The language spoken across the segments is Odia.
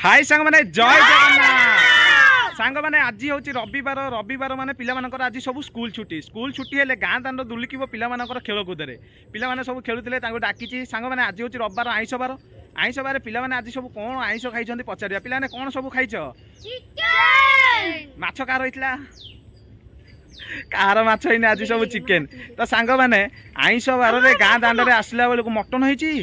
हाय सांग माने जय जगन्नाथ सांग माने आज हूँ रविवार रविवार माने पिला मानकर आज सब स्कूल छुट्टी हेले गाँ दांड दुलिकिबो पिला मानकर खेलकूद रे पिला माने सब खेलुतिले तांको डाकिची सांग माने आज हूँ रविवार आइंष बार पिला माने आज सब कोन आइंष खाइछन्ती पचारिया पिला माने कोन सब खाइछ चिकन माछ कार होइतला कार माछ होइने आज सब चिकन तो सांग माने आइंष बार रे गाँ दांड रे आसला बेलको मटन होइची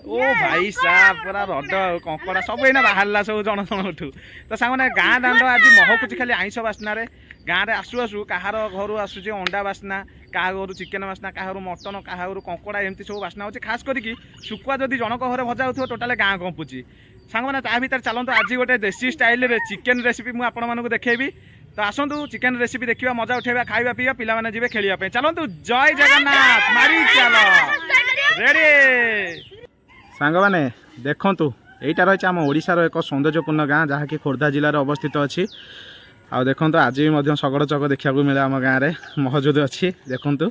ओ भाई साहब पूरा रड कंकड़ा सब एना बाहरला सब जन जन उठू तो सांग माने गाँ दांड आज महकुची खाली आइंष बास्ना रे गाँ रे आसु आसु कहार घर आसुचे अंडा बास्ना क्या घर चिकेन बास्ना क्या मटन क्या कंकड़ा एमती सब बास्ना होची खास करिकी शुकुआ जदि जनक घरे भजा होथो टोटाल गाँ कंपुची सांग माने ता भीतर चलंतु आज गोटे देसी स्टाइल रे चिकेन रेसिपी मु आपण मानकु देखेबी तो आसतु चिकेन रेसिपी देखा मजा उठेबा खाइबा पीबा पिला माने जिवे खेलिया पे चलंतु जय जगन्नाथ मारी चलो रेडी सांग माने देखंतु एटा रही आम ओडिशार एक सौंदर्यपूर्ण गाँ जहाँकि खोर्धा जिलार अवस्थित अच्छी आ देखंतु आज भी मध्य शगड़ चक देखा मिले आम गाँव में मौजूद अच्छी देखंतु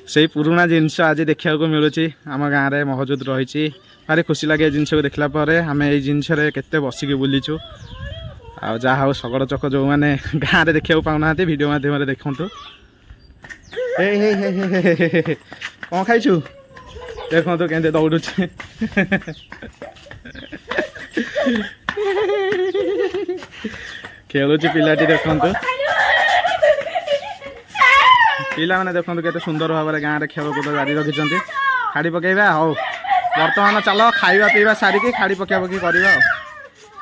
से पुराना जिनस आज देखा मिलूँ आम गाँव में मौजूद रही भारी खुशी लगे जिनस को देखला आम ये जिनस केते बसिक बुलीचु आ जहा हो शगड़ चक जो मैंने गाँव में देखा पाऊना वीडियो माध्यम देखु कौन खाइछु देखो तो केंदे दौड़ुचे खेलुची पिलाटी देखो पिला माने देखो केते सुंदर भाव में गाँव में खेलकूद जारी रखिंट खाड़ी पकेबा हौ बर्तमान चलो खाइबा पीवा सारिकी खाड़ी पका पकी करवा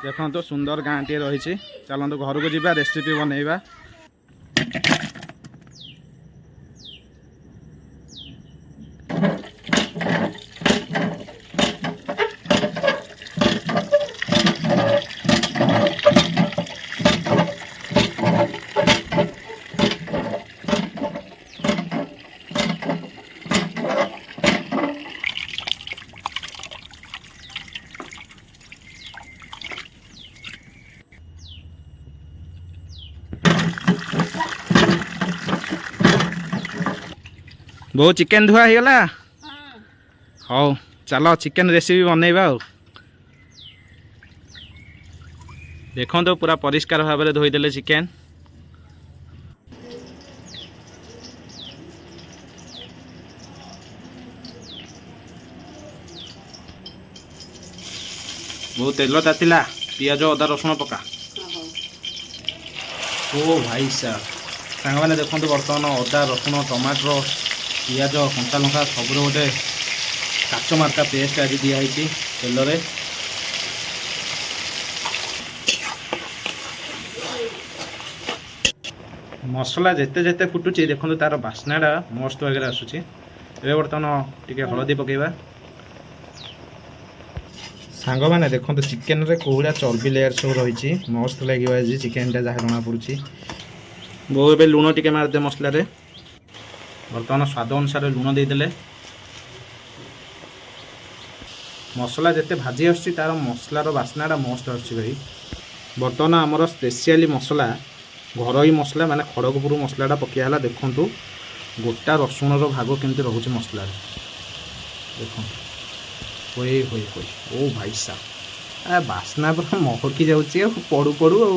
देखो तो सुंदर गाँ टे रही चलतु घर को जीवा रेसिपी बनइबा बहुत चिकेन धुआ हो गला हाँ चलो चिकेन रेसिपी बनइबा देखो तो पूरा परिष्कार भाव में धोईदेले चिकेन बहुत तेल तातिला पियाज अदा रसुण पका ओ भाई साहब सांग मैंने देखो बर्तमान अदा रसुण टमाटर पियाज कंचा लंका सब गोटे काच मार्का पेस्ट आज दिखाई तेल रे मसला जेते जेते फुटुची देखो तार बास्नाटा मस्त वगैरह आसूची ए बर्तमान टिके हलदी पकेबा सांग मैंने देखो चिकेन रे कोहड़ा चर्बी लेयर सब रही मस्त लगे आज चिकेन टा जहाँ जना पड़ी बहु ए लुण टिके मारदे मसला रे बर्तमान स्वाद अनुसार लुण देदेले मसला जिते भाजी आसुची तार मसलार बास्नाटा मस्त आसुची भाई बर्तमान आमर स्पेशली मसला घरोई मसला माने खड़गपुर मसलाटा पकियाला देखंतु गोटा रसुण भाग केमती रोचे मसला देखो होई होई होई ओ भाई साहब बास्ना पूरा महकी जाऊँगी पड़ू पड़ू आ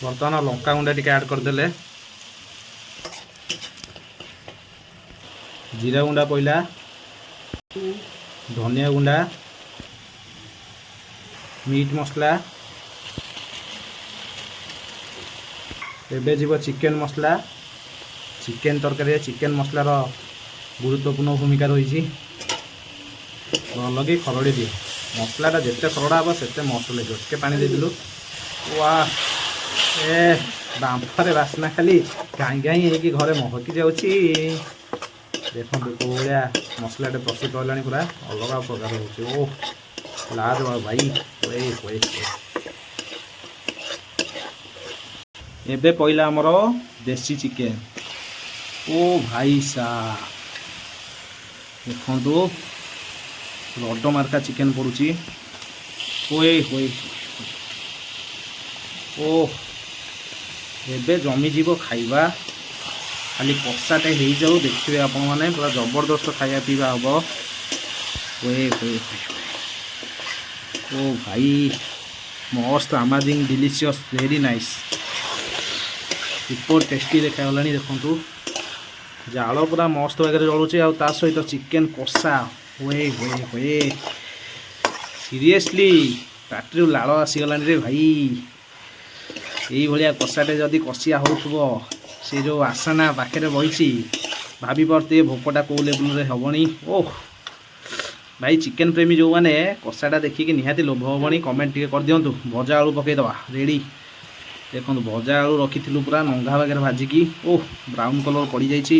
बर्तमान लंका गुंडा टिके ऐड करदेले जीरा गुंडा पइला धनिया गुंडा मीट मसला एबे जीव चिकेन मसला चिकेन तरकारी चिकेन मसलार गुरुत्वपूर्ण भूमिका रही भल कि खरड़ी दिए मसलाटा जिते खरड़ा हे से मस्त लगे टे पानी देदेलु वाह ए बांफरे बास्ना खाली गाई गाई होगी घरे महकी जाऊँगी देखो कौया मसलाटे प्रस्तुत होगा पूरा अलग प्रकार हो लाजवाब भाई एबे पहला आमर देसी चिकेन ओ भाई साहब देखो रड मार्का चिकेन पड़ुची ओए होए ओ ଏବେ ଜମିଯିବ ଖାଇବା। ଖାଲି କଷାଟେ ହେଇଯାଉ, ଦେଖିବେ ଆପଣମାନେ ପୁରା ଜବରଦସ୍ତ ଖାଇବା ପିଇବା ହେବ। ଓଏ ଓଏ ଓ ଭାଇ ମସ୍ତ amazing delicious very nice super tasty ଦେଖାଗଲାଣି। ଦେଖନ୍ତୁ ଜାଳ ପୁରା ମସ୍ତ ବାଗରେ ଜଳୁଛି, ଆଉ ତା ସହିତ ଚିକେନ୍ କଷା। ଓଏ ହୋଏ ହୋଏ ସିରିୟସଲି ପାଟିରୁ ଲାଳ ଆସିଗଲାଣି ରେ ଭାଇ। ଏଇଭଳିଆ କଷାଟେ ଯଦି କଷିଆ ହେଉଥିବ, ସେ ଯେଉଁ ଆସନା ପାଖରେ ବହିଛି, ଭାବି ପାରୁଥିବେ ଭୋକଟା କେଉଁ ଲେବୁଲରେ ହେବଣି। ଓହ ଭାଇ ଚିକେନ୍ ପ୍ରେମୀ ଯେଉଁମାନେ କଷାଟା ଦେଖିକି ନିହାତି ଲୋଭ ହେବଣି। କମେଣ୍ଟ ଟିକେ କରିଦିଅନ୍ତୁ। ଭଜା ଆଳୁ ପକାଇଦେବା ରେଡ଼ି। ଦେଖନ୍ତୁ ଭଜା ଆଳୁ ରଖିଥିଲୁ ପୁରା ନଙ୍ଗା ବାଗରେ ଭାଜିକି। ଓହ ବ୍ରାଉନ୍ କଲର୍ ପଡ଼ିଯାଇଛି,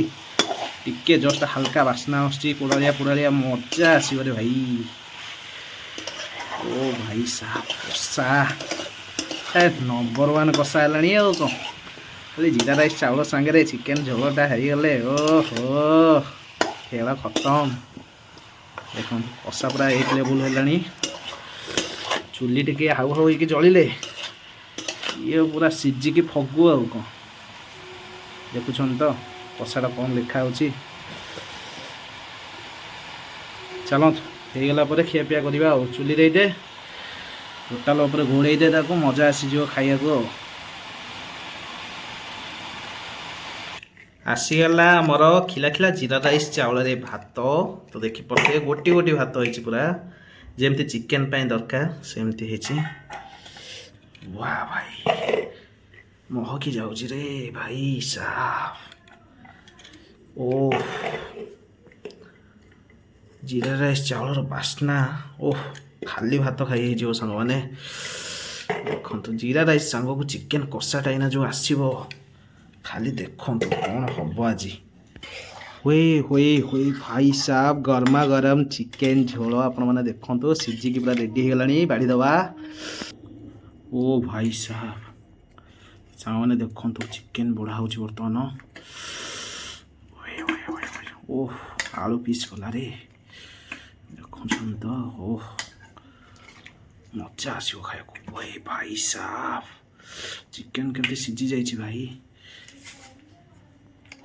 ଟିକେ ଜଷ୍ଟ ହାଲକା ବାସ୍ନା ଆସୁଛି, ପୋଡ଼ାଳିଆ ପୋଡ଼ାଳିଆ ମଜା ଆସିବରେ ଭାଇ। ଓ ଭାଇ ସାହା କଷା ନମ୍ବର ୱାନ୍ କଷା ହେଲାଣି ଆଉ କ'ଣ। ଖାଲି ଜିରା ରାଇସ୍ ଚାଉଳ ସାଙ୍ଗରେ ଚିକେନ୍ ଝୋଳଟା ହେଇଗଲେ ଓହୋ ଖେଳ ଖତମ। ଦେଖନ୍ତୁ କଷା ପୁରା 1 ଲେବୁଲ୍ ହେଲାଣି। ଚୁଲି ଟିକେ ହାଉ ହାଉ ହେଇକି ଜଳିଲେ ଇଏ ପୁରା ସିଝିକି ଫଗୁ ଆଉ କ'ଣ। ଦେଖୁଛନ୍ତି ତ କଷାଟା କ'ଣ ଲେଖା ହେଉଛି। ଚାଲନ୍ତୁ ହେଇଗଲା ପରେ ଖିଆପିଆ କରିବା ଆଉ। ଚୁଲି ଦେଇଦେ, ଟୋଟାଲ ଉପରେ ଘୋଡ଼େଇ ଦେ, ତାକୁ ମଜା ଆସିଯିବ ଖାଇବାକୁ ଆଉ। ଆସିଗଲା ଆମର ଖିଲା ଖିଲା ଜିରା ରାଇସ୍ ଚାଉଳରେ ଭାତ। ତ ଦେଖିପାରୁଥିବେ ଗୋଟି ଗୋଟି ଭାତ ହେଇଛି, ପୁରା ଯେମିତି ଚିକେନ୍ ପାଇଁ ଦରକାର ସେମିତି ହେଇଛି। ୱାଆ ଭାଇ ମହକି ଯାଉଛି ରେ ଭାଇ ସାହାବ। ଓ ଜିରା ରାଇସ୍ ଚାଉଳର ବାସ୍ନା। ଓହ ଖାଲି ଭାତ ଖାଇ ହେଇଯିବ ସାଙ୍ଗମାନେ। ଦେଖନ୍ତୁ ଜିରା ରାଇସ୍ ସାଙ୍ଗକୁ ଚିକେନ୍ କଷାଟା ଏଇନା ଯେଉଁ ଆସିବ, ଖାଲି ଦେଖନ୍ତୁ କ'ଣ ହେବ ଆଜି। ହୁଏ ହୁଏ ହୁଏ ଭାଇ ସାବ ଗରମା ଗରମ ଚିକେନ୍ ଝୋଳ ଆପଣମାନେ ଦେଖନ୍ତୁ ସିଝିକି ପୁରା ରେଡ଼ି ହେଇଗଲାଣି। ବାଢ଼ିଦେବା। ଓ ଭାଇ ସାବ ସାଙ୍ଗମାନେ ଦେଖନ୍ତୁ ଚିକେନ୍ ବଢ଼ା ହେଉଛି ବର୍ତ୍ତମାନ। ଓହ ଆଳୁ ପିସ୍ ଗଲାରେ ଦେଖୁଛନ୍ତି ତ। ଓହ ମଜା ଆସିବ ଖାଇବାକୁ। ଓଏ ଭାଇ ସାବ ଚିକେନ୍ କେମିତି ସିଝି ଯାଇଛି ଭାଇ।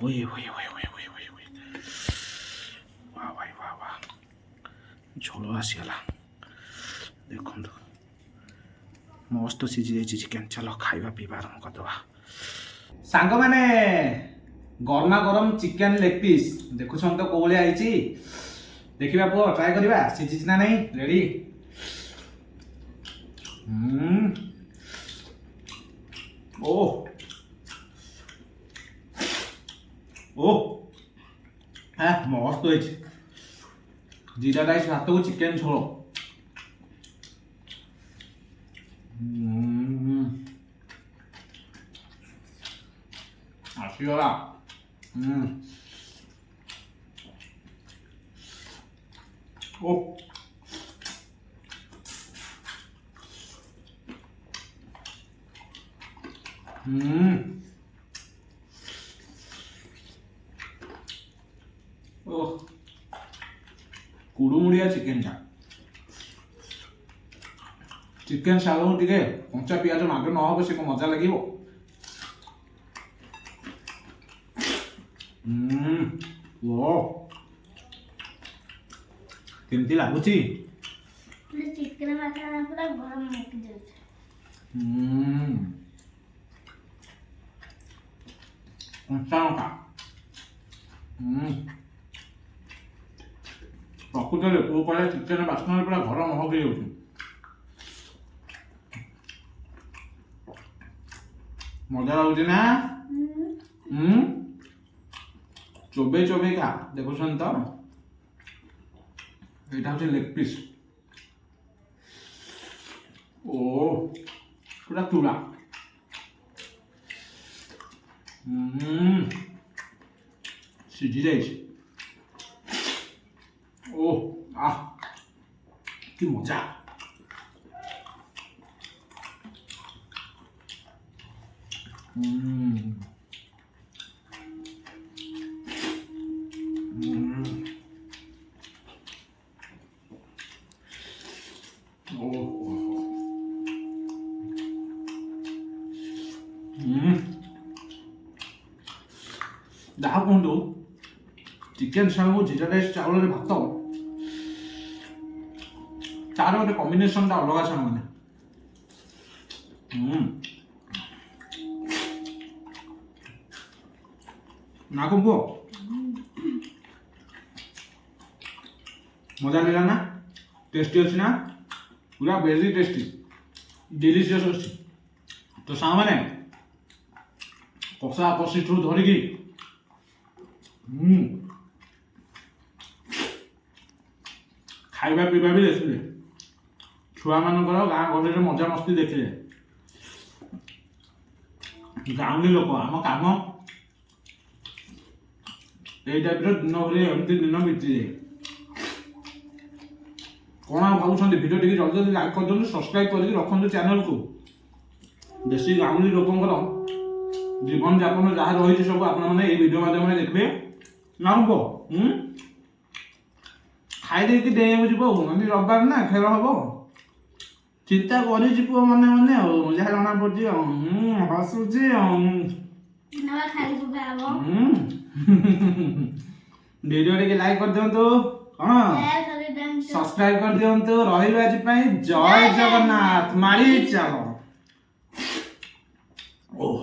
ଓଏ ଓଏ ଓଏ ଓଏ ଓଏ ଓଏ ଓଏ ବା ଭାଇ ବା ବା ଝୋଳ ଆସିଗଲା। ଦେଖନ୍ତୁ ମସ୍ତ ସିଝି ଯାଇଛି ଚିକେନ୍। ଚାଲ ଖାଇବା ପିଇବା ଆରମ୍ଭ କରିଦେବା ସାଙ୍ଗମାନେ। ଗରମା ଗରମ ଚିକେନ୍ ଲେଗ୍ ପିସ୍ ଦେଖୁଛନ୍ତି ତ କୋଉ ଭଳିଆ ହେଇଛି। ଦେଖିବା ପୁଅ ଟ୍ରାଏ କରିବା ସିଝିଛି ନା ନାହିଁ। ରେଡ଼ି। ଓ ଓ ମସ୍ତ ହେଇଛି। ଜିରା ରାଇସ୍ ଭାତକୁ ଚିକେନ୍ ଝୋଳ। ଆସିଗଲା। ଓ କୁଡ଼ୁମୁଡ଼ିଆ ଚିକେନ୍ଟା। ଚିକେନ୍ ସାଙ୍ଗକୁ ଟିକେ କଞ୍ଚା ପିଆଜ ମାଗ ନ ହେବ ସେ କ'ଣ ମଜା ଲାଗିବ। କେମିତି ଲାଗୁଛି? ଚିକେନ୍ ମସଲା ପୁରା ଗରମ ହେଇକି ଯାଉଛି। କଞ୍ଚା ଲଙ୍କା। ପ୍ରକୃତରେ କୋଉ କହିଲେ ଚିକେନ୍ ବାସ୍ନାରେ ପୁରା ଘର ମହକି ଯାଉଛି। ମଜା ଲାଗୁଛି ନା? ଚୋବେଇ ଚୋବେଇ ଖା। ଦେଖୁଛନ୍ତି ତ ଏଇଟା ହଉଛି ଲେଗ୍ ପିସ୍। ଓ ପୁରା ତୁଳା। ସିଝି ଯାଇଛି। ଓ କି ମଜା। ଯାହା କୁହନ୍ତୁ ଚିକେନ ସାଙ୍ଗକୁ ଜିରା ରାଇସ୍ ଚାଉଳରେ ଭାତ ତାର ଗୋଟେ କମ୍ବିନେସନଟା ଅଲଗା ସାଙ୍ଗମାନେ। ନା କଣ କୁହ ମଜା ଲାଗିଲା ନା? ଟେଷ୍ଟି ଅଛି ନା? ପୁରା ଭେରି ଟେଷ୍ଟି ଡେଲିସିୟସ୍ ଅଛି। ତ ସାଙ୍ଗମାନେ କଷା କଷିଠୁ ଧରିକି ଖାଇବା ପିଇବା ବି ଦେଖିଲେ, ଛୁଆମାନଙ୍କର ଗାଁ ଗହଳିରେ ମଜାମସ୍ତି ଦେଖିଲେ। ଗାଉଁଲି ଲୋକ ଆମ କାମ ଏଇ ଟାଇପ୍ର ଦିନ ଭଳି ଏମିତି ଦିନ ବିତିଯାଏ। କ'ଣ ଆଉ ଭାବୁଛନ୍ତି? ଭିଡ଼ିଓ ଟିକେ ଜଲ୍ଦି ଜଲ୍ଦି ଲାଇକ୍ କରିଦିଅନ୍ତୁ, ସବସ୍କ୍ରାଇବ୍ କରିକି ରଖନ୍ତୁ ଚ୍ୟାନେଲକୁ। ଦେଶୀ ଗାଉଁଲି ଲୋକଙ୍କର ଜୀବନଯାପନ ଯାହା ରହିଛି ସବୁ ଆପଣମାନେ ଏଇ ଭିଡ଼ିଓ ମାଧ୍ୟମରେ ଦେଖିବେ। ନା ହବ ଖାଇ ଦେଇକି ଡେଇଁବାକୁ ଯିବ ଆଉ ରବିବାର ନା ଖେଳ ହବ ଚିନ୍ତା କରିଛି ପୁଅ ମନେ ମନେ ଆଉ ଯାହା ଜଣା ପଡୁଛି ଆଉ ହସୁଛି ଆଉ ଭିଡ଼ିଓ ଟିକେ ଲାଇକ୍ କରିଦିଅନ୍ତୁ, କ'ଣ ସବସ୍କ୍ରାଇବ୍ କରିଦିଅନ୍ତୁ। ରହିଲୁ ଆଜି ପାଇଁ ଜୟ ଜଗନ୍ନାଥ। ମାଳି ଚାଲ। ଓହ